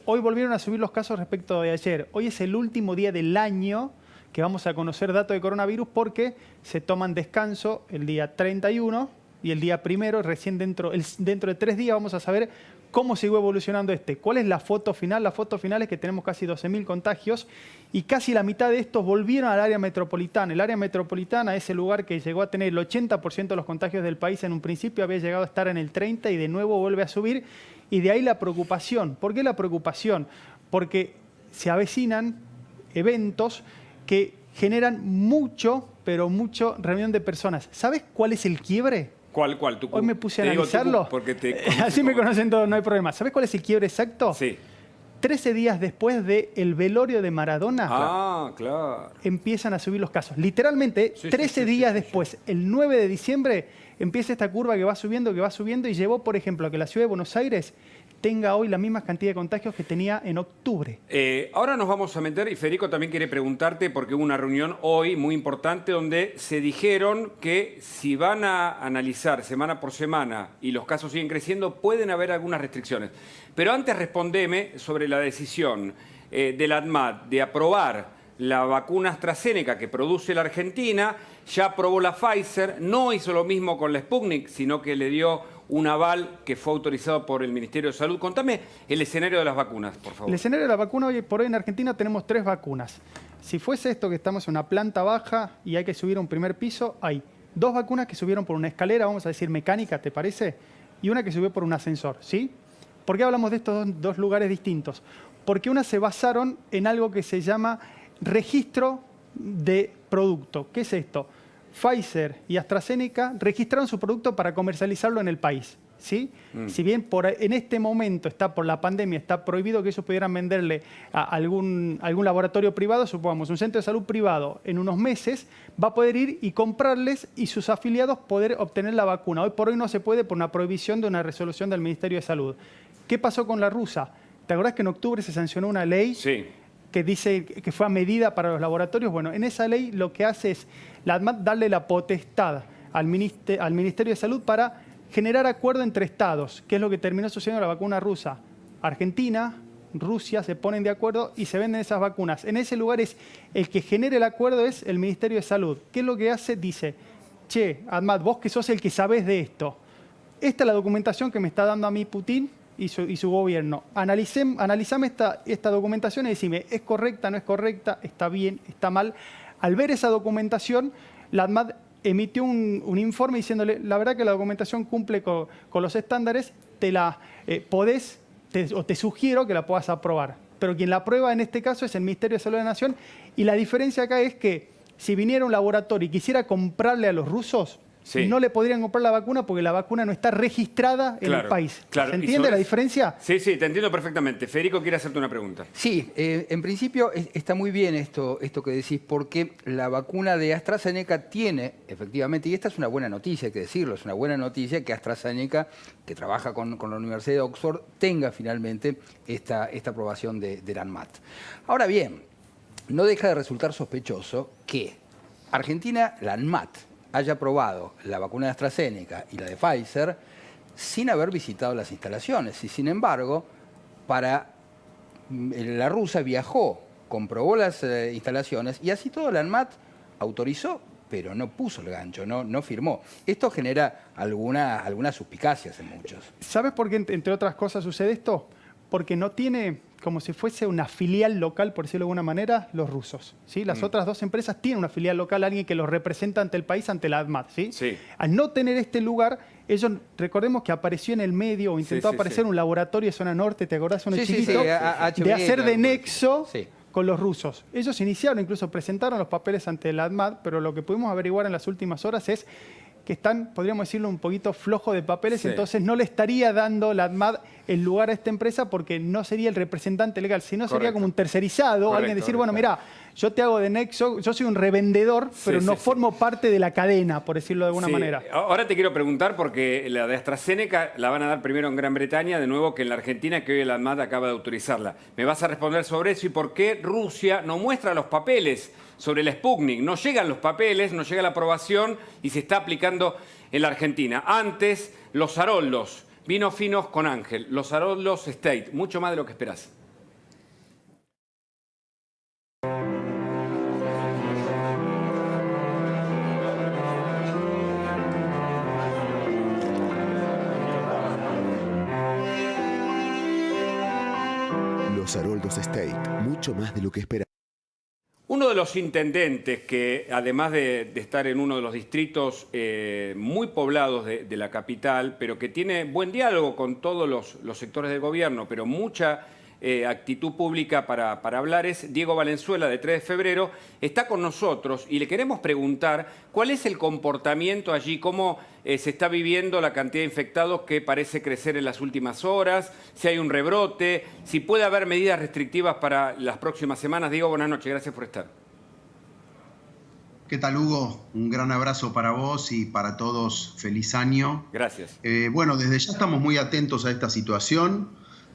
Hoy volvieron a subir los casos respecto de ayer. Hoy es el último día del año que vamos a conocer datos de coronavirus porque se toman descanso el día 31 y el día 1, recién dentro de 3 días vamos a saber cómo siguió evolucionando ¿Cuál es la foto final? La foto final es que tenemos casi 12.000 contagios y casi la mitad de estos volvieron al área metropolitana. El área metropolitana es el lugar que llegó a tener el 80% de los contagios del país. En un principio había llegado a estar en el 30% y de nuevo vuelve a subir. Y de ahí la preocupación. ¿Por qué la preocupación? Porque se avecinan eventos que generan mucho, pero mucho reunión de personas. ¿Sabes cuál es el quiebre? ¿Cuál? Hoy me puse a analizarlo. Así me conocen todos, no hay problema. ¿Sabes cuál es el quiebre exacto? Sí. 13 días después del velorio de Maradona, claro, empiezan a subir los casos. Literalmente, 13 días después, el 9 de diciembre, empieza esta curva que va subiendo y llevó, por ejemplo, a que la ciudad de Buenos Aires tenga hoy la misma cantidad de contagios que tenía en octubre. Ahora nos vamos a meter, y Federico también quiere preguntarte, porque hubo una reunión hoy muy importante donde se dijeron que si van a analizar semana por semana y los casos siguen creciendo, pueden haber algunas restricciones. Pero antes respondeme sobre la decisión de la ANMAT de aprobar la vacuna AstraZeneca que produce la Argentina, ya aprobó la Pfizer, no hizo lo mismo con la Sputnik, sino que le dio un aval que fue autorizado por el Ministerio de Salud. Contame el escenario de las vacunas, por favor. El escenario de la vacuna, hoy por hoy en Argentina tenemos 3 vacunas. Si fuese esto que estamos en una planta baja y hay que subir a un primer piso, hay 2 vacunas que subieron por una escalera, vamos a decir mecánica, ¿te parece? Y una que subió por un ascensor, ¿sí? ¿Por qué hablamos de estos dos lugares distintos? Porque unas se basaron en algo que se llama registro de producto. ¿Qué es esto? Pfizer y AstraZeneca registraron su producto para comercializarlo en el país, ¿sí? Si bien en este momento por la pandemia está prohibido que ellos pudieran venderle a algún laboratorio privado, supongamos un centro de salud privado, en unos meses va a poder ir y comprarles y sus afiliados poder obtener la vacuna. Hoy por hoy no se puede por una prohibición de una resolución del Ministerio de Salud. ¿Qué pasó con la rusa? ¿Te acordás que en octubre se sancionó una ley? Sí. Que dice que fue a medida para los laboratorios? Bueno, en esa ley lo que hace es la ANMAT darle la potestad al Ministerio de Salud para generar acuerdo entre estados, que es lo que terminó sucediendo con la vacuna rusa. Argentina, Rusia se ponen de acuerdo y se venden esas vacunas. En ese lugar el que genera el acuerdo es el Ministerio de Salud. ¿Qué es lo que hace? Dice, che, ANMAT, vos que sos el que sabés de esto, esta es la documentación que me está dando a mí Putin y su gobierno. Analizame esta documentación y decime, ¿es correcta, no es correcta, está bien, está mal? Al ver esa documentación, la ANMAT emitió un informe diciéndole, la verdad que la documentación cumple con los estándares, te sugiero que la puedas aprobar. Pero quien la aprueba en este caso es el Ministerio de Salud de la Nación, y la diferencia acá es que si viniera un laboratorio y quisiera comprarle a los rusos, sí, no le podrían comprar la vacuna porque la vacuna no está registrada en el país. Claro. ¿Se entiende la diferencia? Sí, sí, te entiendo perfectamente. Federico quiere hacerte una pregunta. Sí, en principio está muy bien esto que decís, porque la vacuna de AstraZeneca tiene, efectivamente, y esta es una buena noticia, hay que decirlo, es una buena noticia que AstraZeneca, que trabaja con la Universidad de Oxford, tenga finalmente esta aprobación de la ANMAT. Ahora bien, no deja de resultar sospechoso que Argentina, la ANMAT, haya aprobado la vacuna de AstraZeneca y la de Pfizer sin haber visitado las instalaciones. Y sin embargo, la rusa viajó, comprobó las instalaciones y así todo la ANMAT autorizó, pero no puso el gancho, no firmó. Esto genera algunas suspicacias en muchos. ¿Sabes por qué, entre otras cosas, sucede esto? Porque no tiene, como si fuese una filial local, por decirlo de alguna manera, los rusos, ¿sí? Las otras 2 empresas tienen una filial local, alguien que los representa ante el país, ante la ANMAT, ¿sí? Sí. Al no tener este lugar, ellos, recordemos que apareció en el medio, o intentó aparecer un laboratorio de zona norte, ¿te acordás? Uno chiquito, de hacer de nexo con los rusos. Ellos iniciaron, incluso presentaron los papeles ante la ANMAT, pero lo que pudimos averiguar en las últimas horas es que están, podríamos decirlo, un poquito flojo de papeles, entonces no le estaría dando la ANMAT el lugar a esta empresa porque no sería el representante legal, sino sería como un tercerizado, alguien decir, bueno, mira, yo te hago de nexo, yo soy un revendedor, pero no formo parte de la cadena, por decirlo de alguna manera. Ahora te quiero preguntar, porque la de AstraZeneca la van a dar primero en Gran Bretaña, de nuevo que en la Argentina, que hoy la ANMAT acaba de autorizarla. Me vas a responder sobre eso y por qué Rusia no muestra los papeles sobre la Sputnik. No llegan los papeles, no llega la aprobación y se está aplicando en la Argentina. Antes, los Haroldos, vinos finos con Ángel, los Haroldos State, mucho más de lo que esperás. Los Haroldos State, mucho más de lo que esperás. Uno de los intendentes que, además de estar en uno de los distritos muy poblados de la capital, pero que tiene buen diálogo con todos los sectores del gobierno, pero mucha actitud pública para hablar, es Diego Valenzuela, de 3 de febrero, está con nosotros y le queremos preguntar cuál es el comportamiento allí, cómo se está viviendo la cantidad de infectados que parece crecer en las últimas horas, si hay un rebrote, si puede haber medidas restrictivas para las próximas semanas. Diego, buenas noches, gracias por estar. ¿Qué tal, Hugo? Un gran abrazo para vos y para todos. Feliz año. Gracias. Bueno, desde ya estamos muy atentos a esta situación.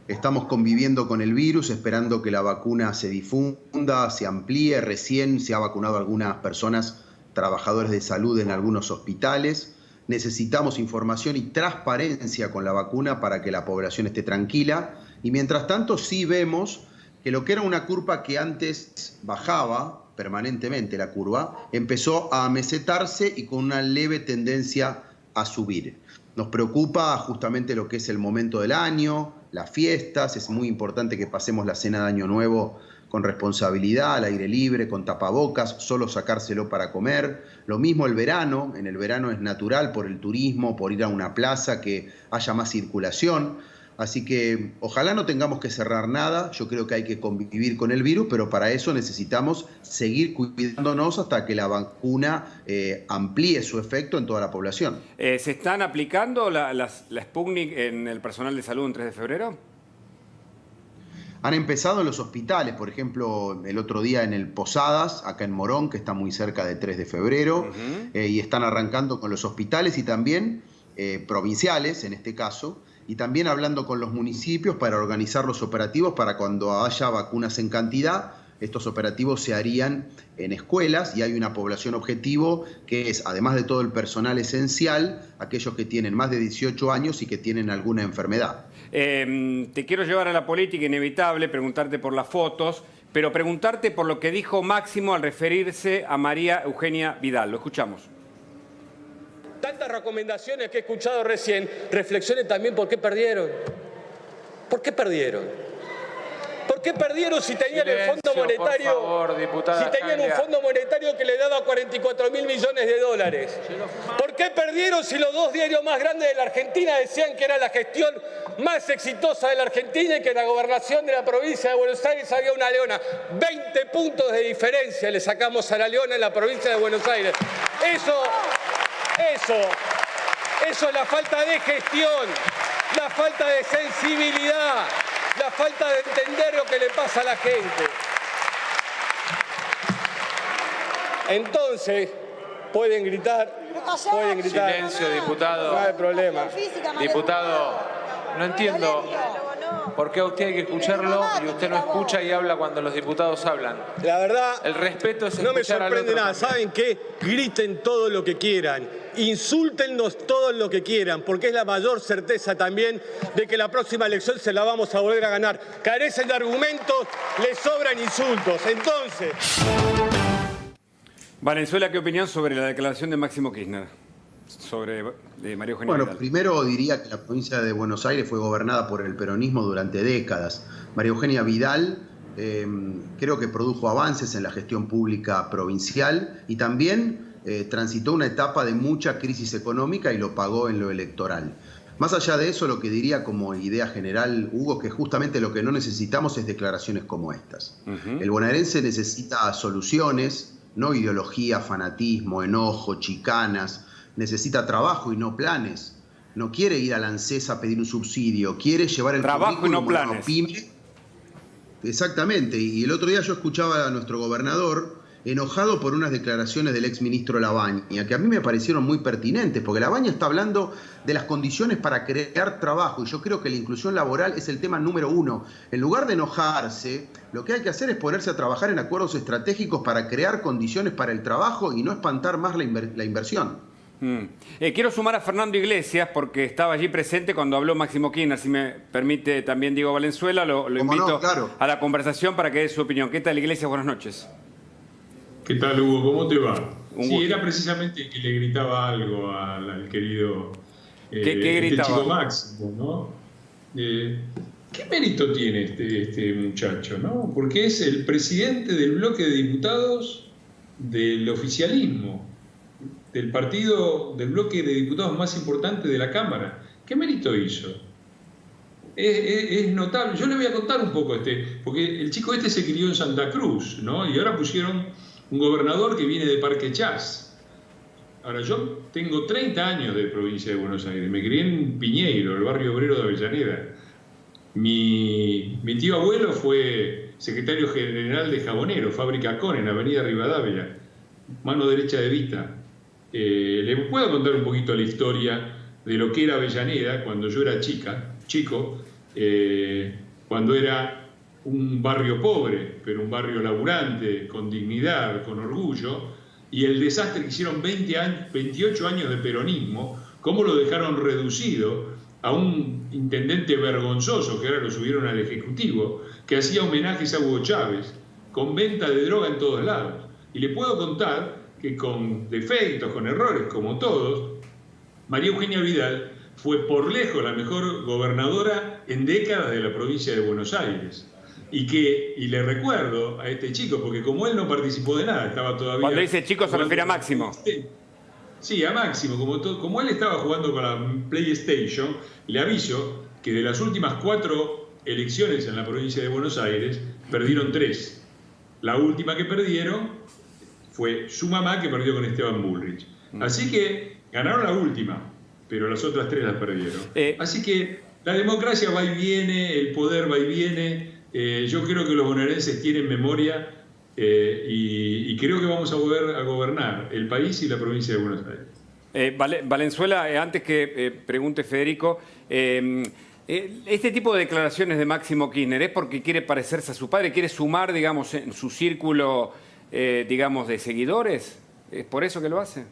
Estamos conviviendo con el virus, esperando que la vacuna se difunda, se amplíe. Recién se ha vacunado a algunas personas, trabajadores de salud en algunos hospitales. Necesitamos información y transparencia con la vacuna para que la población esté tranquila. Y mientras tanto sí vemos que lo que era una curva que antes bajaba permanentemente, la curva, empezó a mesetarse y con una leve tendencia a subir. Nos preocupa justamente lo que es el momento del año, las fiestas, es muy importante que pasemos la cena de Año Nuevo con responsabilidad, al aire libre, con tapabocas, solo sacárselo para comer. Lo mismo el verano, en el verano es natural por el turismo, por ir a una plaza, que haya más circulación. Así que ojalá no tengamos que cerrar nada, yo creo que hay que convivir con el virus, pero para eso necesitamos seguir cuidándonos hasta que la vacuna amplíe su efecto en toda la población. ¿Se están aplicando la Sputnik en el personal de salud en 3 de febrero? Han empezado en los hospitales, por ejemplo, el otro día en el Posadas, acá en Morón, que está muy cerca de 3 de febrero, y están arrancando con los hospitales y también provinciales, en este caso, y también hablando con los municipios para organizar los operativos para cuando haya vacunas en cantidad. Estos operativos se harían en escuelas y hay una población objetivo que es, además de todo el personal esencial, aquellos que tienen más de 18 años y que tienen alguna enfermedad. Te quiero llevar a la política, inevitable, preguntarte por las fotos, pero preguntarte por lo que dijo Máximo al referirse a María Eugenia Vidal. Lo escuchamos. Tantas recomendaciones que he escuchado recién, reflexionen también por qué perdieron. ¿Por qué perdieron? ¿Por qué perdieron si tenían el Fondo Monetario? Por favor, diputada, si tenían un Fondo Monetario que le daba 44.000 millones de dólares. ¿Por qué perdieron si los 2 diarios más grandes de la Argentina decían que era la gestión más exitosa de la Argentina y que en la gobernación de la provincia de Buenos Aires había una leona? 20 puntos de diferencia le sacamos a la leona en la provincia de Buenos Aires. Eso es la falta de gestión, la falta de sensibilidad, la falta de entender lo que le pasa a la gente. Entonces, pueden gritar. Silencio, diputado. No hay problema. Diputado, no entiendo por qué a usted hay que escucharlo y usted no escucha y habla cuando los diputados hablan. La verdad, el respeto es no me escuchar al sorprende otro nada. también. ¿Saben qué? Griten todo lo que quieran. Insúltennos todo lo que quieran, porque es la mayor certeza también de que la próxima elección se la vamos a volver a ganar. Carecen de argumentos, les sobran insultos. Entonces... Valenzuela, ¿qué opinión sobre la declaración de Máximo Kirchner sobre María Eugenia Vidal? Bueno, primero diría que la provincia de Buenos Aires fue gobernada por el peronismo durante décadas. María Eugenia Vidal creo que produjo avances en la gestión pública provincial y también transitó una etapa de mucha crisis económica y lo pagó en lo electoral. Más allá de eso, lo que diría como idea general, Hugo, que justamente lo que no necesitamos es declaraciones como estas. El bonaerense necesita soluciones, no ideología, fanatismo, enojo, chicanas. Necesita trabajo y no planes. No quiere ir a la ANSES a pedir un subsidio, quiere llevar el trabajo y no planes. PYME. Exactamente. Y el otro día yo escuchaba a nuestro gobernador enojado por unas declaraciones del exministro Labaña, que a mí me parecieron muy pertinentes, porque Labaña está hablando de las condiciones para crear trabajo, y yo creo que la inclusión laboral es el tema número 1. En lugar de enojarse, lo que hay que hacer es ponerse a trabajar en acuerdos estratégicos para crear condiciones para el trabajo y no espantar más la inversión. Quiero sumar a Fernando Iglesias porque estaba allí presente cuando habló Máximo Kirchner. Si me permite también Diego Valenzuela, lo invito a la conversación para que dé su opinión. ¿Qué tal, Iglesias? Buenas noches. ¿Qué tal, Hugo? ¿Cómo te va? Sí, era precisamente que le gritaba algo al querido ¿Qué gritaba? chico Máximo, ¿no? ¿Qué mérito tiene este muchacho, no? Porque es el presidente del bloque de diputados del oficialismo, del partido, del bloque de diputados más importante de la Cámara. ¿Qué mérito hizo? Es notable. Yo le voy a contar un poco porque el chico se crió en Santa Cruz, ¿no? Y ahora pusieron un gobernador que viene de Parque Chas. Ahora, yo tengo 30 años de provincia de Buenos Aires. Me crié en Piñeiro, el barrio obrero de Avellaneda. Mi tío abuelo fue secretario general de Jabonero, Fábrica Con, en Avenida Rivadavia, mano derecha de Vita. Le puedo contar un poquito la historia de lo que era Avellaneda cuando yo era chico, cuando era un barrio pobre, pero un barrio laburante, con dignidad, con orgullo, y el desastre que hicieron 28 años de peronismo, cómo lo dejaron reducido a un intendente vergonzoso, que ahora lo subieron al Ejecutivo, que hacía homenajes a Hugo Chávez, con venta de droga en todos lados. Y le puedo contar que con defectos, con errores, como todos, María Eugenia Vidal fue por lejos la mejor gobernadora en décadas de la provincia de Buenos Aires. Y le recuerdo a este chico, porque como él no participó de nada, estaba todavía... Cuando dice chico se refiere a Máximo. Sí, a Máximo. Como él estaba jugando con la PlayStation, le aviso que de las últimas 4 elecciones en la provincia de Buenos Aires, perdieron 3. La última que perdieron fue su mamá, que perdió con Esteban Bullrich. Así que ganaron la última, pero las otras 3 las perdieron. Así que la democracia va y viene, el poder va y viene. Yo creo que los bonaerenses tienen memoria y creo que vamos a volver a gobernar el país y la provincia de Buenos Aires. Valenzuela, antes que pregunte Federico, este tipo de declaraciones de Máximo Kirchner es porque quiere parecerse a su padre, quiere sumar, digamos, en su círculo, digamos, de seguidores. ¿Es por eso que lo hace?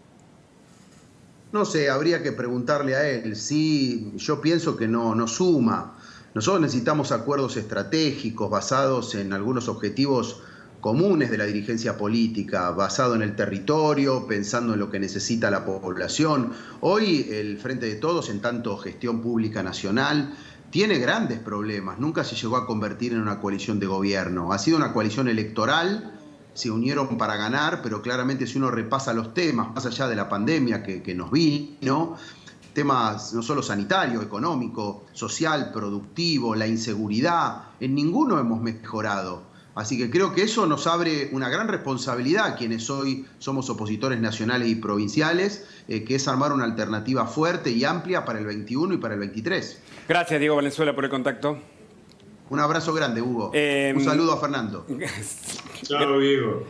No sé, habría que preguntarle a él. Sí, yo pienso que no suma. Nosotros necesitamos acuerdos estratégicos basados en algunos objetivos comunes de la dirigencia política, basado en el territorio, pensando en lo que necesita la población. Hoy el Frente de Todos, en tanto gestión pública nacional, tiene grandes problemas. Nunca se llegó a convertir en una coalición de gobierno. Ha sido una coalición electoral, se unieron para ganar, pero claramente si uno repasa los temas, más allá de la pandemia que nos vino, temas no solo sanitario, económico, social, productivo, la inseguridad, en ninguno hemos mejorado. Así que creo que eso nos abre una gran responsabilidad a quienes hoy somos opositores nacionales y provinciales, que es armar una alternativa fuerte y amplia para el 21 y para el 23. Gracias, Diego Valenzuela, por el contacto. Un abrazo grande, Hugo. Un saludo a Fernando. Chao, Diego.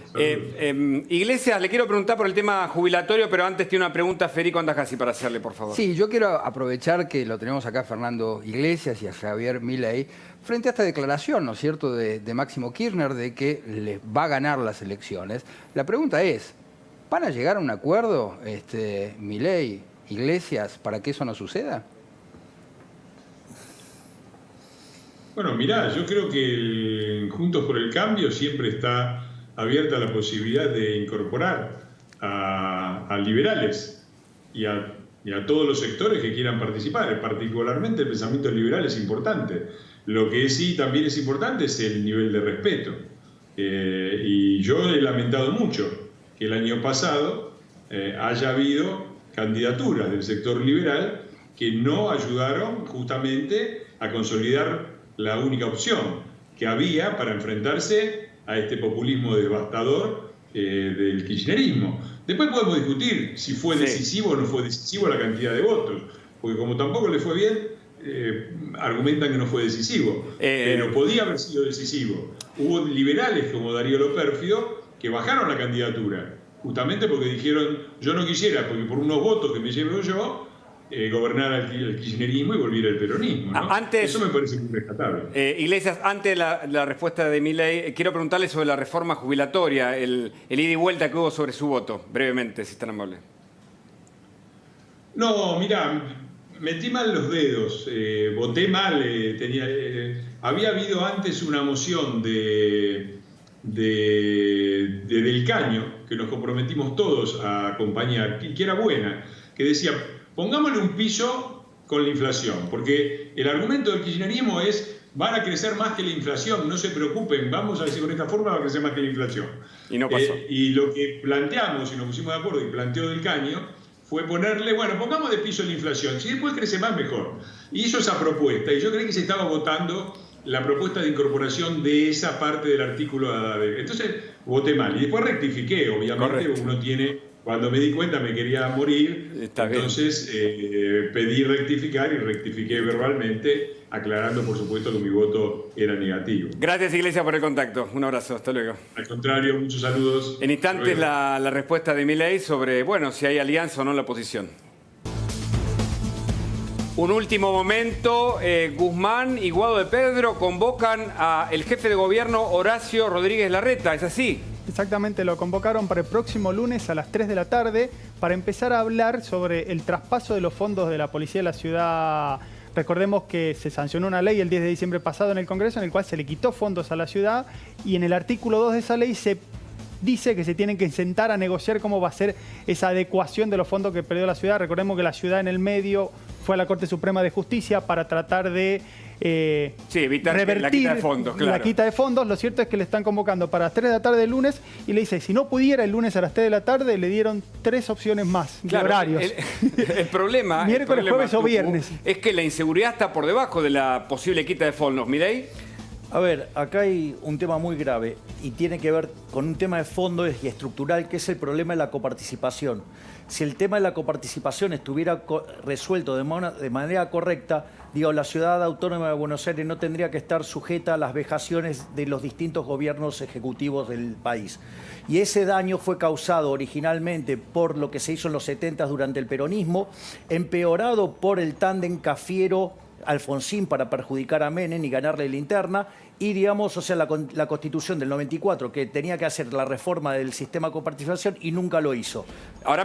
Iglesias, le quiero preguntar por el tema jubilatorio, pero antes tiene una pregunta Federico Andajasi para hacerle, por favor. Sí, yo quiero aprovechar que lo tenemos acá Fernando Iglesias y a Javier Milei frente a esta declaración, ¿no es cierto?, de Máximo Kirchner de que les va a ganar las elecciones. La pregunta es, ¿van a llegar a un acuerdo, Milei, Iglesias, para que eso no suceda? Bueno, mirá, yo creo que Juntos por el Cambio siempre está abierta la posibilidad de incorporar a liberales y a todos los sectores que quieran participar. Particularmente el pensamiento liberal es importante. Lo que sí también es importante es el nivel de respeto. Y yo he lamentado mucho que el año pasado haya habido candidaturas del sector liberal que no ayudaron justamente a consolidar la única opción que había para enfrentarse a este populismo devastador del kirchnerismo. Después podemos discutir si fue decisivo o no fue decisivo la cantidad de votos, porque como tampoco le fue bien, argumentan que no fue decisivo, pero podía haber sido decisivo. Hubo liberales como Darío Lopérfido que bajaron la candidatura, justamente porque dijeron, yo no quisiera, porque por unos votos que me llevo yo, gobernar el kirchnerismo y volver al peronismo, ¿no? Eso me parece muy rescatable. Iglesias, antes de la respuesta de Milei, quiero preguntarle sobre la reforma jubilatoria, el ida y vuelta que hubo sobre su voto, brevemente, si es tan amable. No, mirá, metí mal los dedos, voté mal, había habido antes una moción de Del Caño, que nos comprometimos todos a acompañar, que era buena, que decía, pongámosle un piso con la inflación, porque el argumento del kirchnerismo es, van a crecer más que la inflación, no se preocupen, vamos a decir con esta forma, va a crecer más que la inflación. Y no pasó. Y lo que planteamos, y nos pusimos de acuerdo, y planteó Del Caño, fue ponerle, bueno, pongamos de piso la inflación, si después crece más, mejor. Y hizo esa propuesta, y yo creí que se estaba votando la propuesta de incorporación de esa parte del artículo ADADE. Entonces, voté mal. Y después rectifiqué, obviamente. Correcto. Uno tiene, cuando me di cuenta me quería morir, entonces pedí rectificar y rectifiqué verbalmente, aclarando, por supuesto, que mi voto era negativo. Gracias, Iglesias, por el contacto. Un abrazo, hasta luego. Al contrario, muchos saludos. En instantes la respuesta de Milei sobre, bueno, si hay alianza o no en la oposición. Un último momento, Guzmán y Guado de Pedro convocan al jefe de gobierno Horacio Rodríguez Larreta, ¿es así? Exactamente, lo convocaron para el próximo lunes a las 3 de la tarde para empezar a hablar sobre el traspaso de los fondos de la Policía de la Ciudad Recordemos que se sancionó una ley el 10 de diciembre pasado en el Congreso en el cual se le quitó fondos a la ciudad y en el artículo 2 de esa ley se dice que se tienen que sentar a negociar cómo va a ser esa adecuación de los fondos que perdió la ciudad. Recordemos que la ciudad en el medio fue a la Corte Suprema de Justicia para tratar de evitar revertir la quita de fondos, claro. La quita de fondos. Lo cierto es que le están convocando para las 3 de la tarde del lunes y le dice, si no pudiera el lunes a las 3 de la tarde, le dieron 3 opciones más de horarios. El problema, miércoles, jueves o viernes. Es que la inseguridad está por debajo de la posible quita de fondos. Milei. A ver, acá hay un tema muy grave y tiene que ver con un tema de fondo y estructural, que es el problema de la coparticipación. Si el tema de la coparticipación estuviera resuelto de manera correcta, digo, la ciudad autónoma de Buenos Aires no tendría que estar sujeta a las vejaciones de los distintos gobiernos ejecutivos del país. Y ese daño fue causado originalmente por lo que se hizo en los 70 durante el peronismo, empeorado por el tándem Cafiero-Alfonsín para perjudicar a Menem y ganarle la interna, y digamos, o sea, la Constitución del 94, que tenía que hacer la reforma del sistema de coparticipación y nunca lo hizo. Ahora